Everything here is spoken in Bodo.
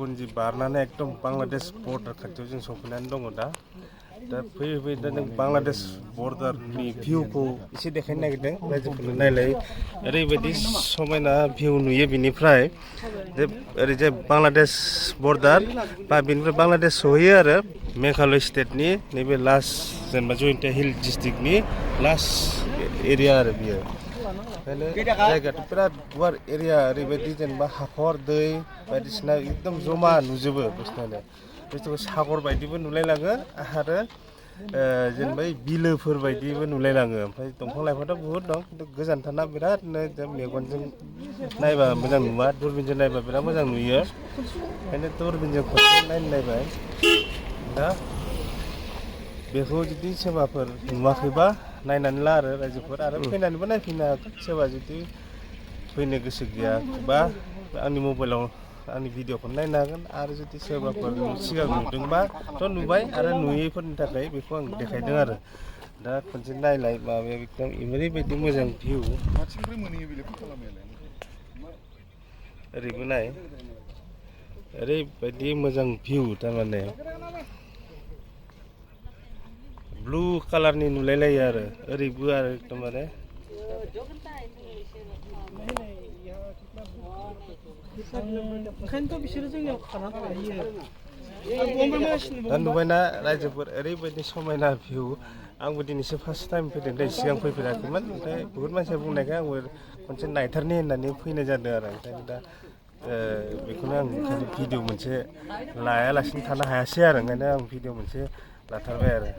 सेरापुन्जी बारनानै एकदम बांलादेश बर्डार खाथियाव जों सफैनानै दङ दा फैयै फैयै दा नों बांलादेश बर्डारनि भिउखौ एसे देखायनो नागिरदों रायजोफोरनो नायलाय ओरैबायदि समायना भिउ नुयो बिनिफ्राय जे ओरैजाय बांलादेश बर्डार बा बिनिफ्राय बांलादेश सहैयो आरो मेघालय स्टेटनि नैबे लास्ट जेनेबा जयन्तिया हिल डिस्ट्रिक्टनि लास्ट एरिया आरो बियो ओंखायनो जायगायाथ' बिराद गुवार एरिया ओरैबायदि जेनेबा हाखर दै बायदिसिना एकदम जमा नुजोबो बुस्थुखौ सागर बायदिबो नुलायलाङो आरो जेनेबा बिलोफोर बायदिबो नुलायलाङो ओमफ्राय दंफां लाइफांथ' बुहुद दं खिन्थु गोजानथारना बिरादनो मेगनजों नायबा मोजां नुवा दुरबिनजों नायबा बिराद मोजां नुयो ओंखायनो दुरबिनजों खनसे नायनो नायबाय दा बेखौ जुदि सोरबाफोर नुवाखैबा नायनानै ला आरो रायजोफोर आरो फैनानैबो नायफैनो हागोन सोरबा जुदि फैनो गोसो गैयाबा आंनि मबाइलाव आंनि भिडिअखौ नायनो हागोन आरो जुदि सोरबाफोर सिगां नुदोंबाथ' नुबाय आरो नुयैफोरनि थाखाय बेखौ आं देखायदों आरो दा खनसे नायलाय माबाया एकदम ओरैबायदि मोजां भिउ ओरैबो नाय ओरैबायदि मोजां भिउ थारमाने ब्लु कालारनि नुलायलायो आरो ओरैबो आरो एकदमबारे दा नुबायना रायजोफोर ओरैबायदि समायना भिउ आंबो दिनैसो फार्स्ट टाइम फैदों दै सिगां फैफेराखैमोन ओमफ्राय बुहुद मानसिया बुंनायखाय आंबो खनसे नायथारनि होननानै फैनाय जादों आरो ओंखायनो दा बेखौनो आं ओंखायनो भिडिअ मोनसे लायालासिनो थानो हायासै आरो ओंखायनो आं भिडिअ मोनसे लाथारबाय आरो